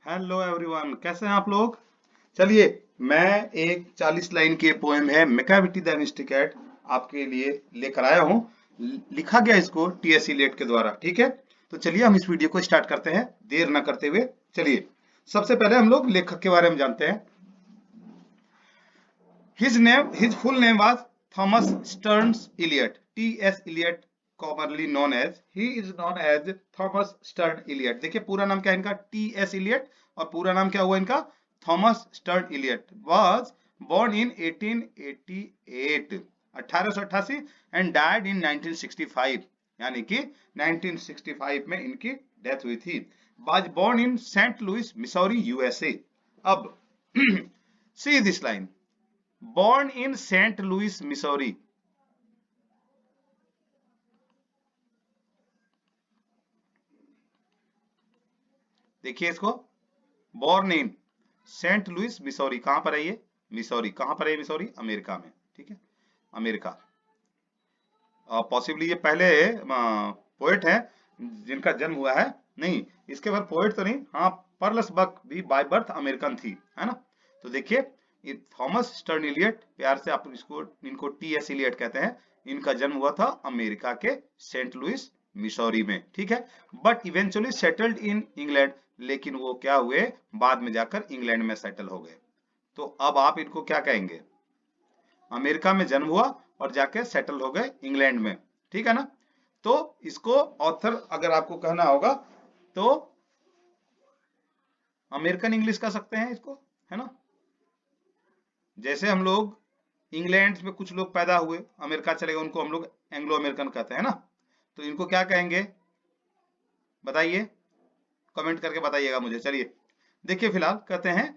Hello everyone, कैसे हैं आप लोग। चलिए, मैं एक 40 लाइन की पोएम है मैकाविटी द मिस्टिकेट आपके लिए लेकर आया हूँ। लिखा गया इसको टीएस इलियट के द्वारा। ठीक है, तो चलिए हम इस वीडियो को स्टार्ट करते हैं देर न करते हुए। चलिए, सबसे पहले हम लोग लेखक के बारे में जानते हैं। His full name was Thomas Stearns Eliot. T.S. Eliot, commonly known as, he is known as Thomas Stern Eliot. देखिए पूरा नाम क्या है इनका, T.S. Eliot, और पूरा नाम क्या हुआ इनका, Thomas Stern Eliot. Was born in 1888, 1888, and died in 1965. यानी कि 1965 में इनकी डेथ हुई थी। Was born in St. Louis, Missouri, USA. अब see this line. Born in St. Louis, Missouri. देखिए इसको, born in Saint Louis Missouri. कहां पर है ये, मिसौरी। कहां पर है मिसौरी, अमेरिका में। ठीक है, अमेरिका। पॉसिबली ये पहले पोएट है जिनका जन्म हुआ है। नहीं, इसके बाद पोएट तो नहीं, हाँ पर्लस बक भी बाय बर्थ अमेरिकन थी, है ना। तो देखिए, ये थॉमस स्टर्न इलियट, प्यार से आप इनको टीएस इलियट कहते हैं। इनका जन्म हुआ था अमेरिका के सेंट लुइस मिसौरी में। ठीक है, but eventually settled in England. लेकिन वो क्या हुए, बाद में जाकर इंग्लैंड में सेटल हो गए। तो अब आप इनको क्या कहेंगे, अमेरिका में जन्म हुआ और जाके सेटल हो गए इंग्लैंड में। ठीक है ना। तो इसको ऑथर अगर आपको कहना होगा तो अमेरिकन इंग्लिश कह सकते हैं इसको, है ना। जैसे हम लोग इंग्लैंड में कुछ लोग पैदा हुए, अमेरिका चले गए, उनको हम लोग एंग्लो अमेरिकन कहते हैं ना। तो इनको क्या कहेंगे बताइए, कमेंट करके बताइएगा मुझे। चलिए देखिए, फिलहाल कहते हैं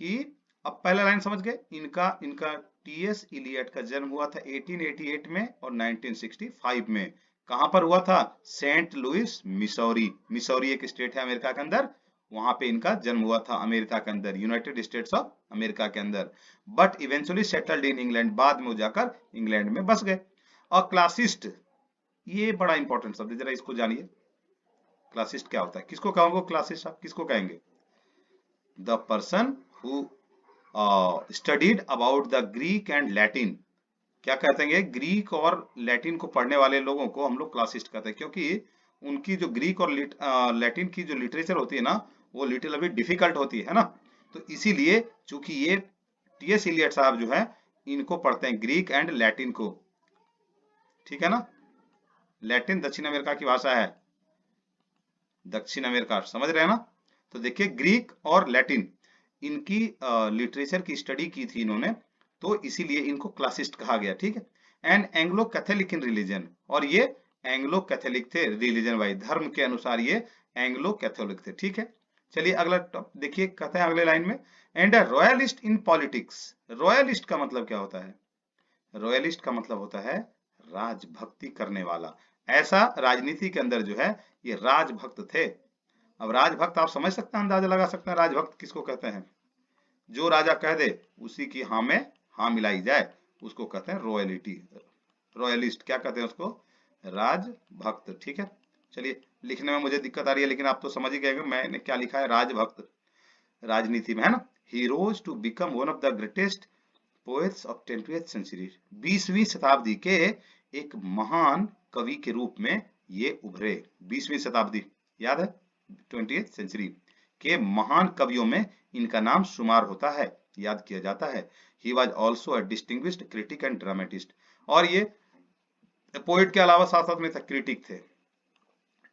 कि अब पहला लाइन समझ गए। इनका इनका टीएस इलियट का जन्म हुआ था 1888 में और 1965 में। कहां पर हुआ था, सेंट लुइस मिसौरी। मिसौरी एक स्टेट है अमेरिका के अंदर, वहां पे इनका जन्म हुआ था अमेरिका के अंदर, यूनाइटेड स्टेट्स ऑफ अमेरिका के अंदर। But eventually settled in England, बाद में वो जाकर इंग्लैंड में बस गए। और क्लासिस्ट, ये बड़ा इंपॉर्टेंट शब्द है, जरा इसको जानिए। क्लासिस्ट क्या होता है, किसको कहोगे क्लासिस्ट, आप किसको कहेंगे, the person who studied about the Greek and Latin. क्या कहते हैं, ग्रीक और लैटिन को पढ़ने वाले लोगों को हम लोग क्लासिस्ट कहते हैं, क्योंकि उनकी जो ग्रीक और लैटिन की जो लिटरेचर होती है ना, वो लिटिल अभी डिफिकल्ट होती है ना। तो इसीलिए चूंकि ये टीएस इलियट साहब जो है, इनको पढ़ते हैं ग्रीक एंड लैटिन को। ठीक है ना, लैटिन दक्षिण अमेरिका की भाषा है, दक्षिण अमेरिका, समझ रहे हैं ना। तो देखिए, ग्रीक और लैटिन इनकी लिटरेचर की स्टडी की थी इन्होंने, तो इसीलिए इनको क्लासिस्ट कहा गया। ठीक है, and Anglo Catholic in religion, और ये एंग्लो कैथोलिक थे रिलीजन वाइज, धर्म के अनुसार ये एंग्लो कैथोलिक थे। ठीक है, चलिए अगला देखिए, कहते हैं अगले लाइन में, and a royalist in politics. Royalist का मतलब क्या होता है, रॉयलिस्ट का मतलब होता है राजभक्ति करने वाला। ऐसा राजनीति के अंदर जो है, ये राजभक्त थे। अब राजभक्त आप समझ सकते हैं, अंदाजा लगा सकते हैं राजभक्त किसको कहते हैं, जो राजा कह दे उसी की हाँ में हाँ मिलाई जाए, उसको कहते हैं रॉयलिटी। रॉयलिस्ट क्या कहते हैं उसको, राजभक्त। ठीक है, चलिए लिखने में मुझे दिक्कत आ रही है, लेकिन आप तो समझ ही गए मैंने क्या लिखा है, राजभक्त राजनीति में, है ना। He rose to become one of the greatest poets of 20th century. 20वीं शताब्दी के एक महान कवि के रूप में ये उभरे। 20वीं शताब्दी याद है, 20th सेंचुरी के महान कवियों में इनका नाम शुमार होता है, याद किया जाता है। He was also a distinguished critic and dramatist. और ये पोएट के अलावा साथ साथ में था क्रिटिक थे,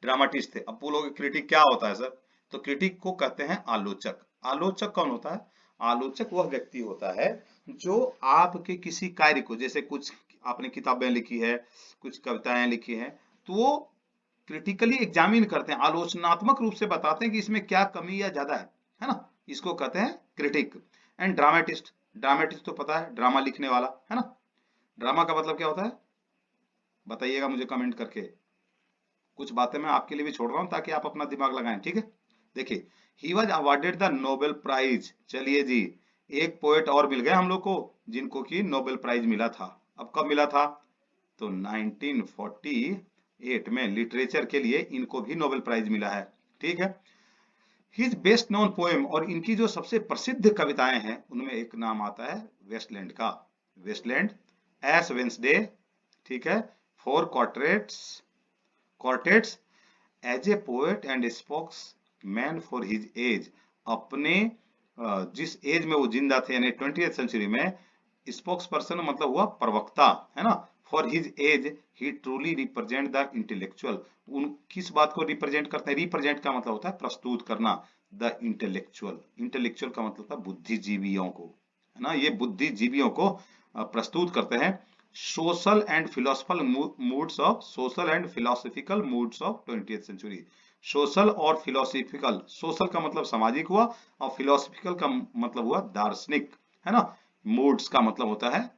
ड्रामाटिस्ट थे। अब बोलोगे क्रिटिक क्या होता है सर, तो क्रिटिक को कहते हैं आलोचक। आलोचक कौन होता है, आलोचक वह व्यक्ति होता है जो आपके किसी कार्य को, जैसे कुछ आपने किताबें लिखी है, कुछ कविताएं लिखी हैं, तो वो क्रिटिकली एग्जामिन करते हैं, आलोचनात्मक रूप से बताते हैं कि इसमें क्या कमी या ज्यादा है ना। इसको कहते हैं क्रिटिक। एंड ड्रामेटिस्ट, ड्रामेटिस्ट तो पता है, ड्रामा लिखने वाला, है ना। ड्रामा का मतलब क्या होता है, बताइएगा मुझे कमेंट करके। कुछ बातें मैं आपके लिए भी छोड़ रहा हूं ताकि आप अपना दिमाग लगाएं। ठीक है, देखिए, he was awarded the Nobel prize. चलिए जी, एक पोएट और मिल गए हम लोग को जिनको की नोबेल प्राइज मिला था। अब कब मिला था, तो 1948 में लिटरेचर के लिए इनको भी नोबेल प्राइज मिला है। ठीक है, हिज बेस्ट नोन पोएम, और इनकी जो सबसे प्रसिद्ध कविताएं हैं उनमें एक नाम आता है वेस्टलैंड का। वेस्टलैंड, एस वेंसडे, ठीक है, Four Quartets, as a poet and spokesman for his age, अपने जिस एज में वो जिंदा थे यानी 20th सेंचुरी में, स्पोक्स पर्सन मतलब हुआ प्रवक्ता, है ना। For his age he truly represent the intellectual, उन किस बात को रिप्रेजेंट करते हैं, रिप्रेजेंट का मतलब होता है प्रस्तुत करना, द इंटेलेक्चुअल, इंटेलेक्चुअल का मतलब होता है बुद्धिजीवियों को, है ना, ये बुद्धिजीवियों को प्रस्तुत करते हैं। Social and philosophical moods of, social and philosophical moods of 20th century, social और फिलोसफिकल, सोशल का मतलब सामाजिक हुआ और फिलोसफिकल का मतलब हुआ दार्शनिक, है ना। मूड्स का मतलब होता है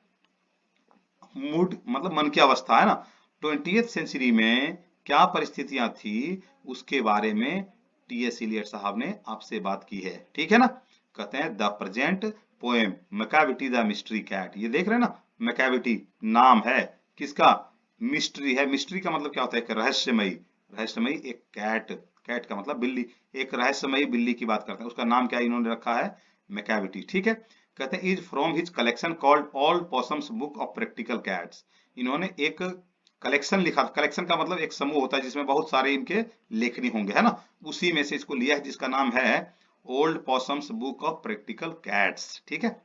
मूड मतलब मन की अवस्था, है ना। 20th सेंचुरी में क्या परिस्थितियां थी उसके बारे में टीएस इलियट साहब ने आपसे बात की है, ठीक है ना। कहते हैं the present poem Macavity the mystery cat, ये देख रहे हैं ना, मैकाविटी नाम है किसका, मिस्ट्री है, मिस्ट्री का मतलब क्या होता है, एक रहस्यमयी, रहस्यमयी एक कैट, कैट का मतलब बिल्ली, एक रहस्यमयी बिल्ली की बात करते हैं, उसका नाम क्या इन्होंने रखा है, मैकाविटी, ठीक है। कहते हैं is from his collection called Old Possum's Book of Practical Cats, इन्होंने एक कलेक्शन लिखा, कलेक्शन का मतलब एक समूह होता है जिसमें बहुत सारे इनके लेखनी होंगे, है ना, उसी में से इसको लिया है जिसका नाम है Old Possum's Book of Practical Cats, ठीक है।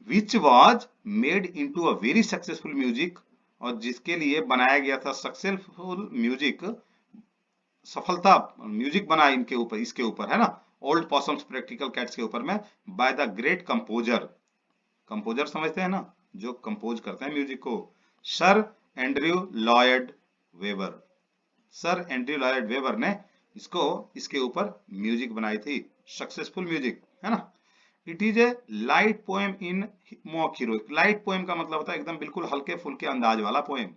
Which was made into a very successful music, और जिसके लिए बनाया गया था सक्सेसफुल म्यूजिक, सफलता म्यूजिक बना इनके ऊपर, इसके ऊपर, है ना, ओल्ड पॉसम्स प्रैक्टिकल कैट्स के ऊपर में, by the great composer, composer समझते हैं ना, जो कंपोज करते हैं म्यूजिक को, sir Andrew Lloyd weber, sir Andrew Lloyd weber ने इसको, इसके ऊपर म्यूजिक बनाई थी, सक्सेसफुल म्यूजिक, है ना। It is a light poem in mock heroic, light poem का मतलब होता है एकदम बिल्कुल हल्के फुल्के अंदाज वाला पोएम,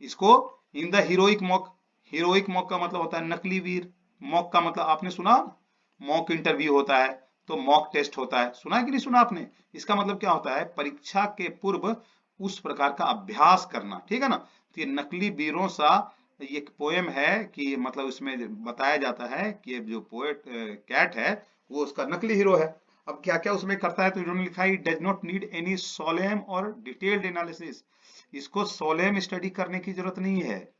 इसको in the heroic mock, heroic mock का मतलब होता है नकली वीर, मॉक का मतलब आपने सुना, मॉक इंटरव्यू होता है तो मॉक टेस्ट होता है, सुना है कि नहीं सुना आपने, इसका मतलब क्या होता है, परीक्षा के पूर्व उस प्रकार का अभ्यास करना, ठीक है ना। तो ये नकली वीरों सा ये एक पोएम है कि मतलब इसमें बताया जाता है कि ये जो पोएट कैट है वो उसका नकली हीरो है। अब क्या क्या उसमें करता है, तो इन्होंने लिखा है does not need any solemn और डिटेल्ड एनालिसिस, इसको सोलेम स्टडी करने की जरूरत नहीं है,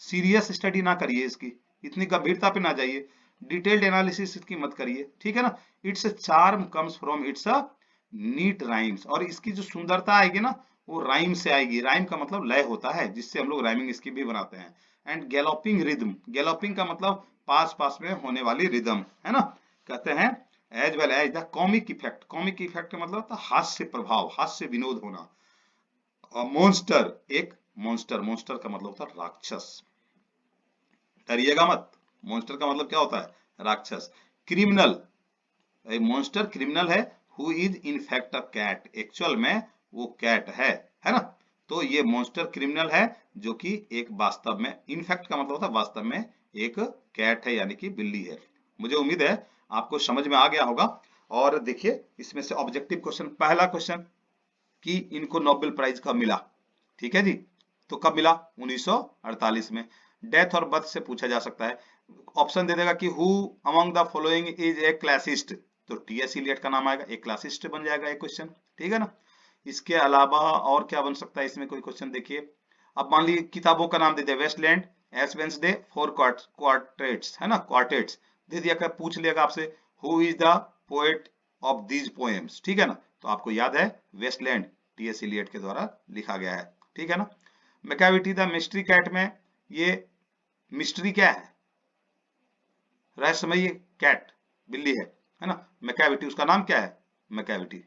सीरियस स्टडी ना करिए इसकी, इतनी गंभीरता पे ना जाइए, डिटेल्ड एनालिसिस इसकी मत करिए, ठीक है ना। It's charm comes from its NEET rhymes, और इसकी जो सुंदरता आएगी ना वो राइम से आएगी, राइम का मतलब लय होता है जिससे हम लोग राइमिंग इसकी भी बनाते हैं, एंड गैलोपिंग रिदम, गैलोपिंग का मतलब पास पास में होने वाली रिदम, है ना। कहते हैं as well as the comic effect, comic effect का मतलब होता है हास्य प्रभाव, हास्य विनोद होना। मॉन्स्टर, एक मॉन्स्टर, मॉन्स्टर का मतलब होता है राक्षस, डरिएगा मत, मॉन्स्टर का मतलब क्या होता है, राक्षस। क्रिमिनल, मॉन्स्टर क्रिमिनल है, who is in fact a cat, actual में वो कैट है ना। तो ये मॉन्स्टर क्रिमिनल है जो कि एक वास्तव में, इनफैक्ट का मतलब होता है वास्तव में एक कैट है यानी कि बिल्ली है। मुझे उम्मीद है आपको समझ में आ गया होगा। और देखिए इसमें से ऑब्जेक्टिव क्वेश्चन, पहला क्वेश्चन कि इनको नोबेल प्राइज कब मिला, ठीक है जी, तो कब मिला, 1948 में। डेथ और बर्थ से पूछा जा सकता है, ऑप्शन दे देगा कि who among the following is a classist, तो टीएस इलियट का नाम आएगा, एक क्लासिस्ट बन जाएगा एक क्वेश्चन, ठीक है ना। इसके अलावा और क्या बन सकता है इसमें कोई क्वेश्चन, देखिए अब मान लीजिए किताबों का नाम दे दिया, Waste Land, Ash Wednesday, Four Quartets, है ना, क्वार्टेट्स दे दिया, क्या पूछ लिएगा आपसे who is the poet of these poems, ठीक है ना, तो आपको याद है वेस्टलैंड टीएस इलियट के द्वारा लिखा गया है, ठीक है ना। मैकाविटी द मिस्ट्री कैट में ये मिस्ट्री क्या है, रहस्यमयी कैट, बिल्ली है ना। मैकाविटी उसका नाम क्या है, मैकाविटी,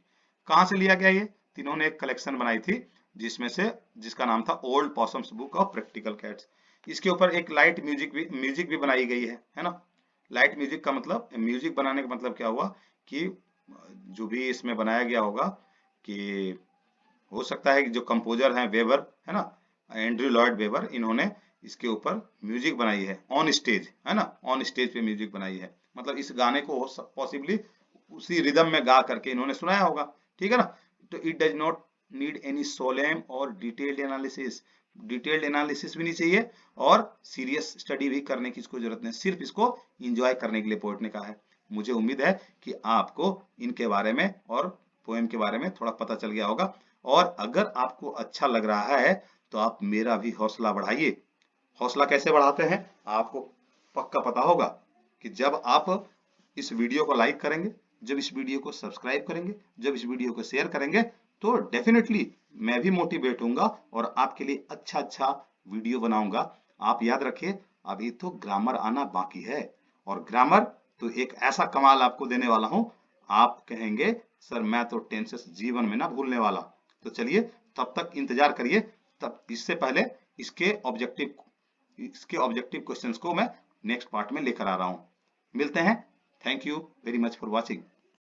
कहां से लिया गया ये, तीनों ने एक कलेक्शन बनाई थी जिसमें से, जिसका नाम था Old Possum's Book of Practical Cats. इसके ऊपर एक लाइट म्यूजिक भी बनाई गई है ना। लाइट म्यूजिक का मतलब, म्यूजिक बनाने का मतलब क्या हुआ कि जो भी इसमें बनाया गया होगा कि हो सकता है कि जो कंपोजर हैं वेबर, है ना, एंड्रयू लॉयड वेबर, इन्होंने इसके ऊपर म्यूजिक बनाई है ऑन स्टेज, है ना, ऑन स्टेज पे म्यूजिक बनाई है, मतलब इस गाने को पॉसिबली उसी रिदम में गा करके इन्होंने सुनाया होगा, ठीक है ना। तो it does not need any solemn और डिटेल्ड एनालिसिस, डिटेल्ड एनालिसिस भी नहीं चाहिए और सीरियस स्टडी भी करने की इसको जरूरत नहीं, सिर्फ इसको इंजॉय करने के लिए पोएट ने कहा है। मुझे उम्मीद है कि आपको इनके बारे में और पोएम के बारे में थोड़ा पता चल गया होगा। और अगर आपको अच्छा लग रहा है तो आप मेरा भी हौसला बढ़ाइए। हौसला कैसे बढ़ाते हैं आपको पक्का पता होगा कि जब आप इस वीडियो को लाइक करेंगे, जब इस वीडियो को सब्सक्राइब करेंगे, जब इस वीडियो को शेयर करेंगे, तो डेफिनेटली मैं भी मोटिवेट होऊंगा और आपके लिए अच्छा अच्छा वीडियो बनाऊंगा। आप याद रखिए, अभी तो ग्रामर आना बाकी है, और ग्रामर तो एक ऐसा कमाल आपको देने वाला हूं, आप कहेंगे सर मैं तो टेंसेस जीवन में ना भूलने वाला। तो चलिए तब तक इंतजार करिए। तब इससे पहले इसके ऑब्जेक्टिव क्वेश्चंस को मैं नेक्स्ट पार्ट में लेकर आ रहा हूं। मिलते हैं। Thank you very much for watching.